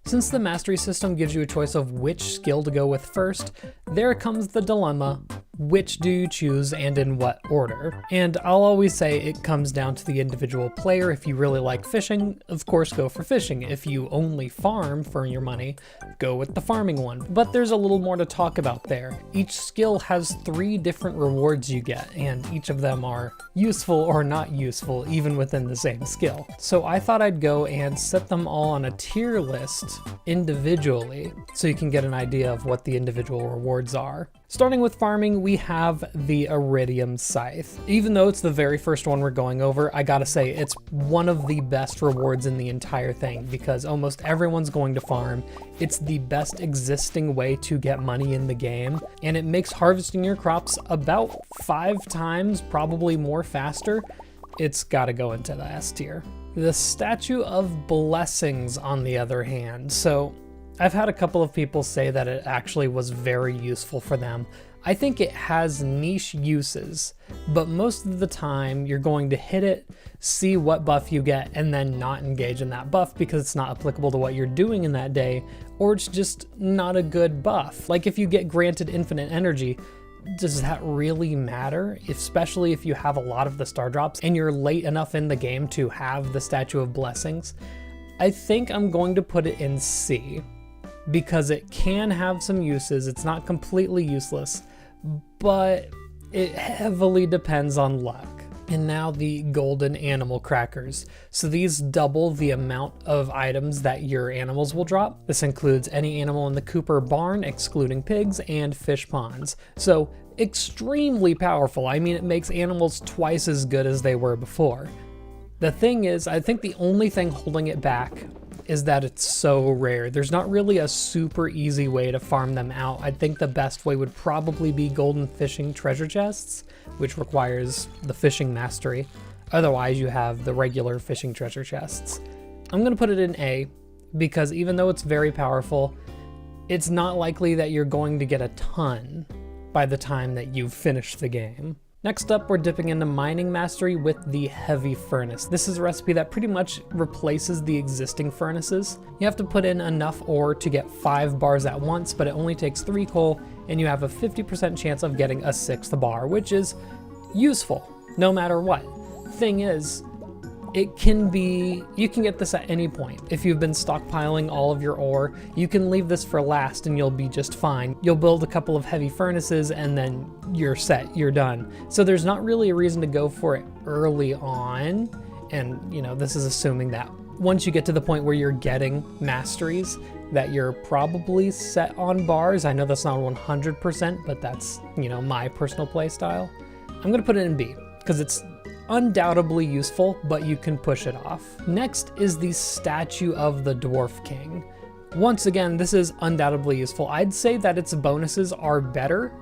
Since the mastery system gives you a choice of which skill to go with first, there comes the dilemma: which do you choose and in what order? And I'll always say it comes down to the individual player. If you really like fishing, of course go for fishing. If you only farm for your money, go with the farming one. But there's a little more to talk about there. Each skill has 3 different rewards you get, and each of them are useful or not useful, even within the same skill. So I thought I'd go and set them all on a tier list individually, so you can get an idea of what the individual rewards are. Starting with farming, we have the Iridium Scythe. Even though it's the very first one we're going over, I gotta say it's one of the best rewards in the entire thing, because almost everyone's going to farm. It's the best existing way to get money in the game, and it makes harvesting your crops about 5 times, probably more faster. It's gotta go into the S tier. The Statue of Blessings, on the other hand. So I've had a couple of people say that it actually was very useful for them. I think it has niche uses, but most of the time you're going to hit it, see what buff you get, and then not engage in that buff because it's not applicable to what you're doing in that day, or it's just not a good buff. Like if you get granted infinite energy, does that really matter? Especially if you have a lot of the star drops and you're late enough in the game to have the Statue of Blessings. I think I'm going to put it in C, because it can have some uses. It's not completely useless, but it heavily depends on luck. And now the golden animal crackers. So these double the amount of items that your animals will drop. This includes any animal in the coop or barn, excluding pigs, and fish ponds. So extremely powerful. I mean, it makes animals twice as good as they were before. The thing is, I think the only thing holding it back is that it's so rare. There's not really a super easy way to farm them out. I think the best way would probably be golden fishing treasure chests, which requires the fishing mastery. Otherwise, you have the regular fishing treasure chests. I'm gonna put it in A, because even though it's very powerful, it's not likely that you're going to get a ton by the time that you've finished the game. Next up, we're dipping into mining mastery with the heavy furnace. This is a recipe that pretty much replaces the existing furnaces. You have to put in enough ore to get 5 bars at once, but it only takes 3 coal, and you have a 50% chance of getting a 6th bar, which is useful no matter what. Thing is, you can get this at any point. If you've been stockpiling all of your ore, you can leave this for last and you'll be just fine. You'll build a couple of heavy furnaces and then you're set, you're done. So there's not really a reason to go for it early on. And this is assuming that once you get to the point where you're getting masteries, that you're probably set on bars. I know that's not 100%, but that's, my personal play style. I'm gonna put it in B, because it's undoubtedly useful, but you can push it off. Next is the Statue of the Dwarf King. Once again, this is undoubtedly useful. I'd say that its bonuses are better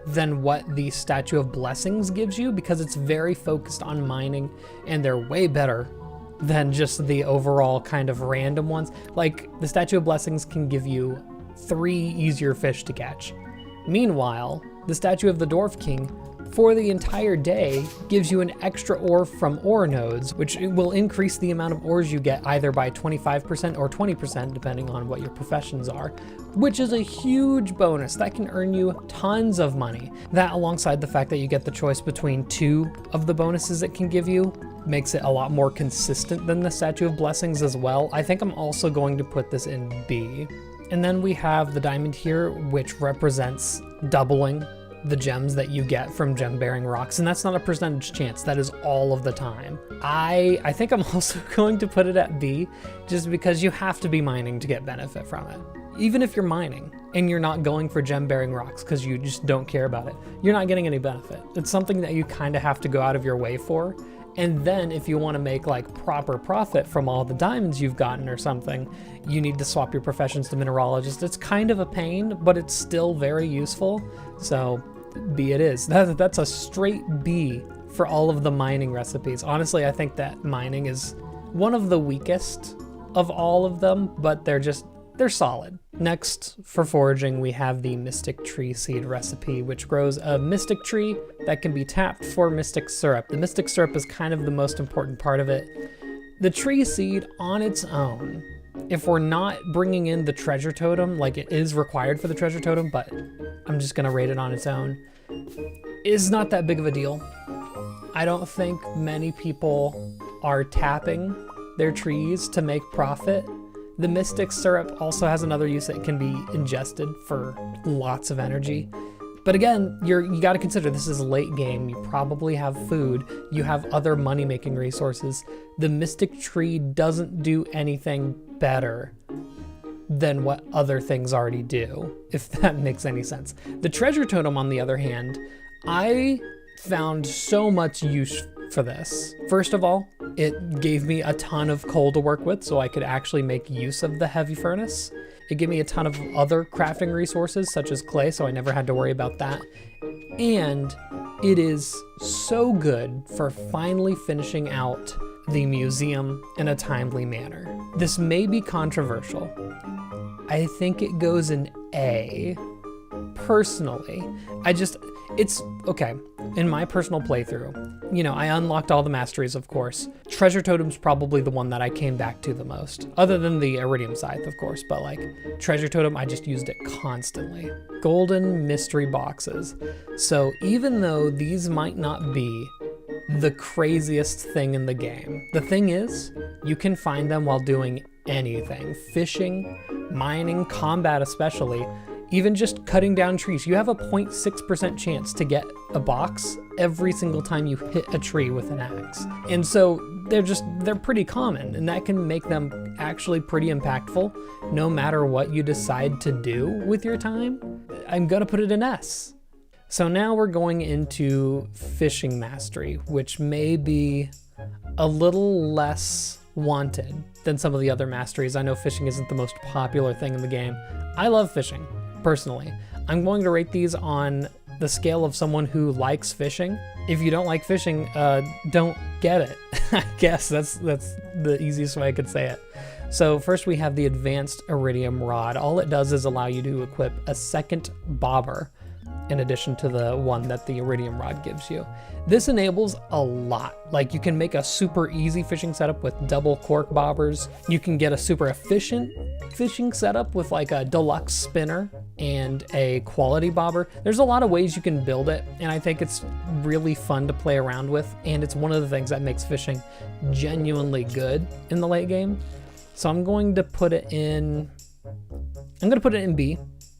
than what the Statue of Blessings gives you, because it's very focused on mining, and they're way better than just the overall kind of random ones. Like, the Statue of Blessings can give you 3 easier fish to catch. Meanwhile, the Statue of the Dwarf King, for the entire day, gives you an extra ore from ore nodes, which will increase the amount of ores you get either by 25% or 20%, depending on what your professions are, which is a huge bonus. That can earn you tons of money. That, alongside the fact that you get the choice between 2 of the bonuses it can give you, makes it a lot more consistent than the Statue of Blessings as well. I think I'm also going to put this in B. And then we have the diamond here, which represents doubling the gems that you get from gem-bearing rocks, and that's not a percentage chance, that is all of the time. I think I'm also going to put it at B, just because you have to be mining to get benefit from it. Even if you're mining and you're not going for gem-bearing rocks because you just don't care about it, you're not getting any benefit. It's something that you kind of have to go out of your way for. And then if you want to make like proper profit from all the diamonds you've gotten or something, you need to swap your professions to mineralogist. It's kind of a pain, but it's still very useful. So B it is. That's a straight B for all of the mining recipes. Honestly, I think that mining is one of the weakest of all of them, but they're solid. Next, for foraging, we have the Mystic Tree Seed recipe, which grows a mystic tree that can be tapped for mystic syrup. The mystic syrup is kind of the most important part of it. The tree seed on its own if we're not bringing in the treasure totem, like it is required for the treasure totem, but I'm just gonna rate it on its own, is not that big of a deal. I don't think many people are tapping their trees to make profit. The Mystic Syrup also has another use that can be ingested for lots of energy. But again, you gotta consider this is a late game. You probably have food. You have other money-making resources. The Mystic Tree doesn't do anything better than what other things already do, if that makes any sense. The Treasure Totem, on the other hand, I found so much use for this. First of all, it gave me a ton of coal to work with, so I could actually make use of the heavy furnace. It gave me a ton of other crafting resources, such as clay, so I never had to worry about that. And it is so good for finally finishing out the museum in a timely manner. This may be controversial. I think it goes in A. Personally, it's okay. In my personal playthrough, you know, I unlocked all the masteries, of course. Treasure Totem's probably the one that I came back to the most, other than the Iridium Scythe, of course, but like Treasure Totem, I just used it constantly. Golden mystery boxes. So even though these might not be the craziest thing in the game, the thing is, you can find them while doing anything. Fishing, mining, combat especially, even just cutting down trees. You have a 0.6% chance to get a box every single time you hit a tree with an axe. And so they're pretty common, and that can make them actually pretty impactful no matter what you decide to do with your time. I'm gonna put it in S. So now we're going into Fishing Mastery, which may be a little less wanted than some of the other masteries. I know fishing isn't the most popular thing in the game. I love fishing, personally. I'm going to rate these on the scale of someone who likes fishing. If you don't like fishing, don't get it. I guess that's the easiest way I could say it. So first we have the Advanced Iridium Rod. All it does is allow you to equip a second bobber in addition to the one that the Iridium Rod gives you. This enables a lot. Like, you can make a super easy fishing setup with double cork bobbers. You can get a super efficient fishing setup with like a deluxe spinner and a quality bobber. There's a lot of ways you can build it, and I think it's really fun to play around with, and it's one of the things that makes fishing genuinely good in the late game. So I'm going to put it in B,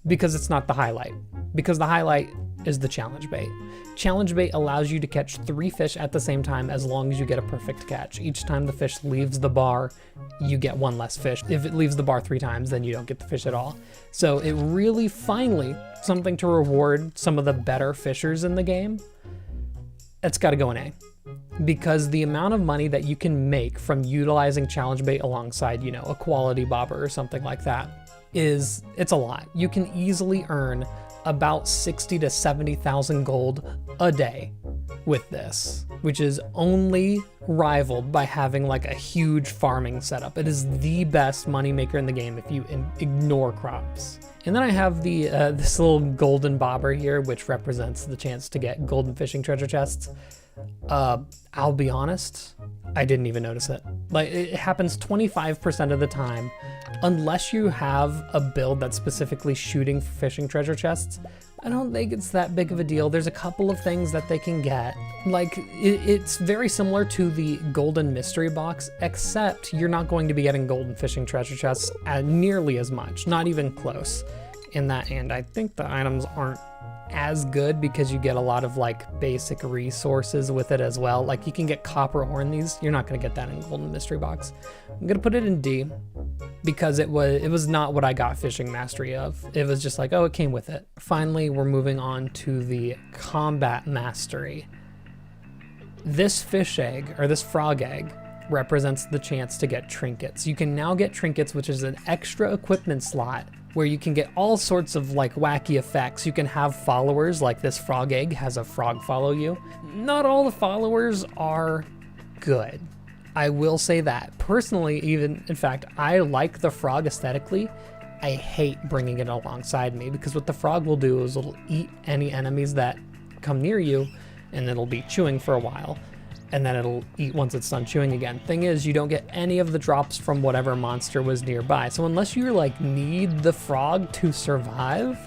because it's not the highlight. Because the highlight is the challenge bait. Challenge bait allows you to catch 3 fish at the same time as long as you get a perfect catch. Each time the fish leaves the bar, you get 1 less fish. If it leaves the bar 3 times, then you don't get the fish at all. So it really finally, something to reward some of the better fishers in the game. It's gotta go in A. Because the amount of money that you can make from utilizing challenge bait alongside, you know, a quality bobber or something like that it's a lot. You can easily earn about 60 to 70,000 gold a day with this, which is only rivaled by having like a huge farming setup. It is the best moneymaker in the game if you ignore crops. And then I have the this little golden bobber here, which represents the chance to get golden fishing treasure chests. I'll be honest, I didn't even notice it. Like, it happens 25% of the time, unless you have a build that's specifically shooting for fishing treasure chests. I don't think it's that big of a deal. There's a couple of things that they can get. Like, it's very similar to the golden mystery box, except you're not going to be getting golden fishing treasure chests nearly as much, not even close in that. And I think the items aren't as good because you get a lot of like basic resources with it as well. Like, you can get copper ore in these. You're not going to get that in golden mystery box. I'm going to put it in D because it was not what I got fishing mastery of. It was just like, oh, it came with it. Finally, we're moving on to the combat mastery. This fish egg, or this frog egg, represents the chance to get trinkets. You can now get trinkets, which is an extra equipment slot where you can get all sorts of like wacky effects. You can have followers, like this frog egg has a frog follow you. Not all the followers are good. I will say that. Personally, even, in fact, I like the frog aesthetically. I hate bringing it alongside me because what the frog will do is it'll eat any enemies that come near you, and it'll be chewing for a while. and then it'll eat once it's done chewing again. Thing is, you don't get any of the drops from whatever monster was nearby. So unless you like need the frog to survive,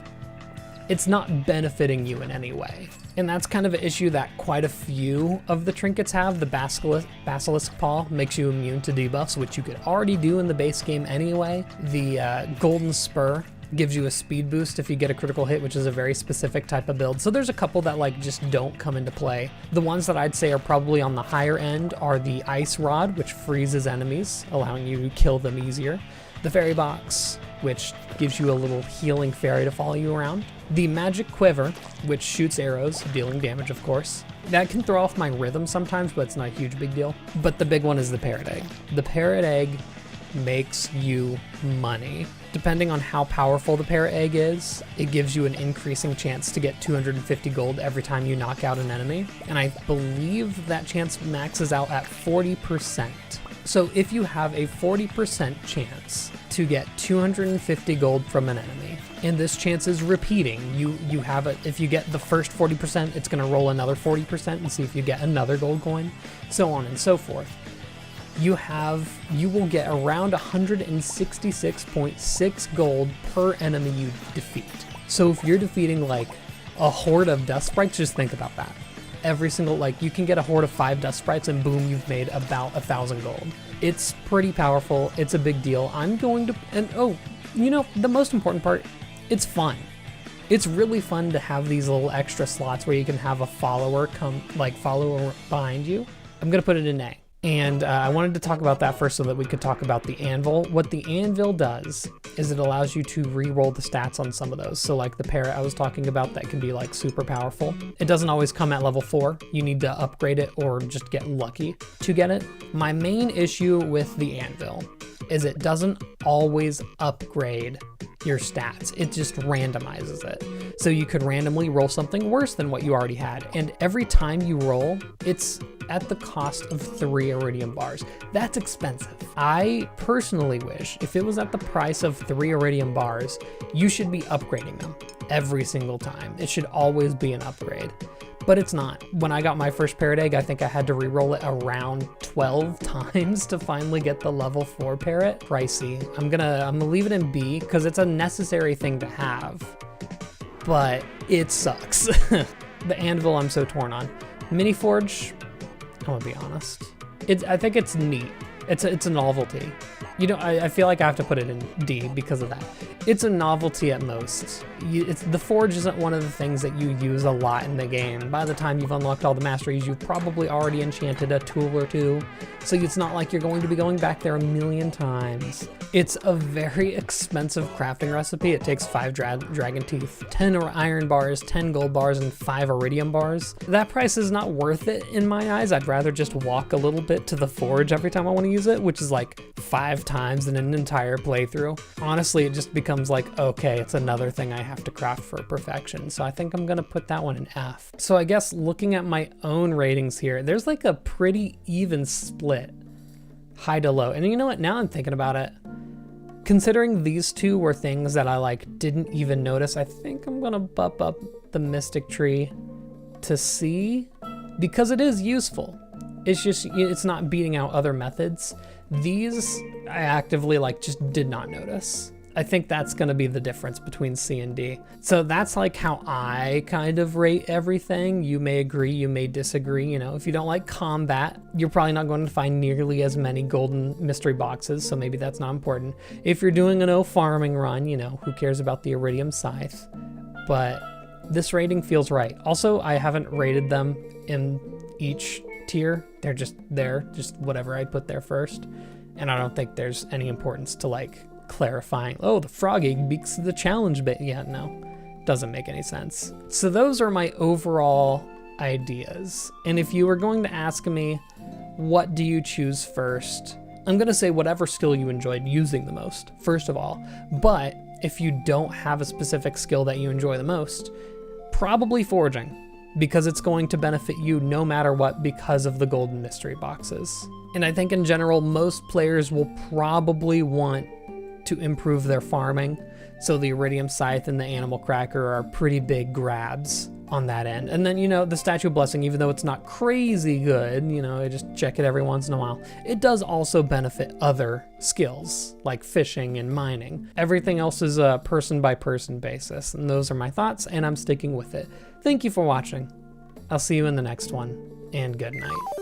it's not benefiting you in any way. And that's kind of an issue that quite a few of the trinkets have. The Basilisk Paw makes you immune to debuffs, which you could already do in the base game anyway. The Golden Spur gives you a speed boost if you get a critical hit, which is a very specific type of build. So there's a couple that like just don't come into play. The ones that I'd say are probably on the higher end are the Ice Rod, which freezes enemies, allowing you to kill them easier. The Fairy Box, which gives you a little healing fairy to follow you around. The Magic Quiver, which shoots arrows, dealing damage of course. That can throw off my rhythm sometimes, but it's not a huge big deal. But the big one is the Parrot Egg. The Parrot Egg makes you money. Depending on how powerful the Parrot Egg is, it gives you an increasing chance to get 250 gold every time you knock out an enemy. And I believe that chance maxes out at 40%. So if you have a 40% chance to get 250 gold from an enemy, and this chance is repeating, you have it, if you get the first 40%, it's gonna roll another 40% and see if you get another gold coin, so on and so forth. You will get around 166.6 gold per enemy you defeat. So if you're defeating like a horde of dust sprites, just think about that. Every single, like you can get a horde of 5 dust sprites and boom, you've made about 1,000 gold. It's pretty powerful. It's a big deal. I'm going to, and oh, you know, the most important part, it's fun. It's really fun to have these little extra slots where you can have a follower follow behind you. I'm gonna put it in A. And I wanted to talk about that first so that we could talk about the anvil. What the anvil does is it allows you to re-roll the stats on some of those. So like the parrot I was talking about, that can be like super powerful. It doesn't always come at level 4. You need to upgrade it or just get lucky to get it. My main issue with the anvil is it doesn't always upgrade your stats. It just randomizes it. So you could randomly roll something worse than what you already had. And every time you roll, it's at the cost of 3 iridium bars. That's expensive. I personally wish if it was at the price of 3 iridium bars, you should be upgrading them every single time. It should always be an upgrade. But it's not. When I got my first parrot egg, I think I had to re-roll it around 12 times to finally get the level 4 parrot. Pricey. I'm gonna leave it in B because it's a necessary thing to have, but it sucks. The anvil I'm so torn on. Mini Forge, I'm gonna be honest. I think it's neat. It's a novelty. You know, I feel like I have to put it in D because of that. It's a novelty at most. The Forge isn't one of the things that you use a lot in the game. By the time you've unlocked all the masteries, you've probably already enchanted a tool or two. So it's not like you're going to be going back there a million times. It's a very expensive crafting recipe. It takes 5 dragon teeth, 10 iron bars, 10 gold bars, and 5 iridium bars. That price is not worth it in my eyes. I'd rather just walk a little bit to the Forge every time I want to use it, which is like 5 times in an entire playthrough. Honestly, it just becomes like, okay, it's another thing I have to craft for perfection. So I think I'm gonna put that one in F. So I guess looking at my own ratings here, there's like a pretty even split, high to low. And you know what, now I'm thinking about it, considering these two were things that I like didn't even notice, I think I'm gonna bump up the Mystic Tree to C because it is useful. It's just, it's not beating out other methods. These I actively like just did not notice. I think that's gonna be the difference between C and D. So that's like how I kind of rate everything. You may agree, you may disagree. You know, if you don't like combat, you're probably not going to find nearly as many golden mystery boxes, so maybe that's not important. If you're doing a no farming run, you know, who cares about the iridium scythe? But this rating feels right. Also, I haven't rated them in each tier. They're just there, just whatever I put there first. And I don't think there's any importance to like clarifying, oh, the frog egg beats the challenge bit. Yeah, no, doesn't make any sense. So those are my overall ideas. And if you were going to ask me, what do you choose first? I'm gonna say whatever skill you enjoyed using the most, first of all. But if you don't have a specific skill that you enjoy the most, probably foraging, because it's going to benefit you no matter what because of the golden mystery boxes. And I think in general, most players will probably want to improve their farming. So the Iridium Scythe and the Animal Cracker are pretty big grabs on that end. And then, you know, the Statue of Blessing, even though it's not crazy good, you know, I just check it every once in a while, it does also benefit other skills like fishing and mining. Everything else is a person by person basis. And those are my thoughts, and I'm sticking with it. Thank you for watching. I'll see you in the next one, and good night.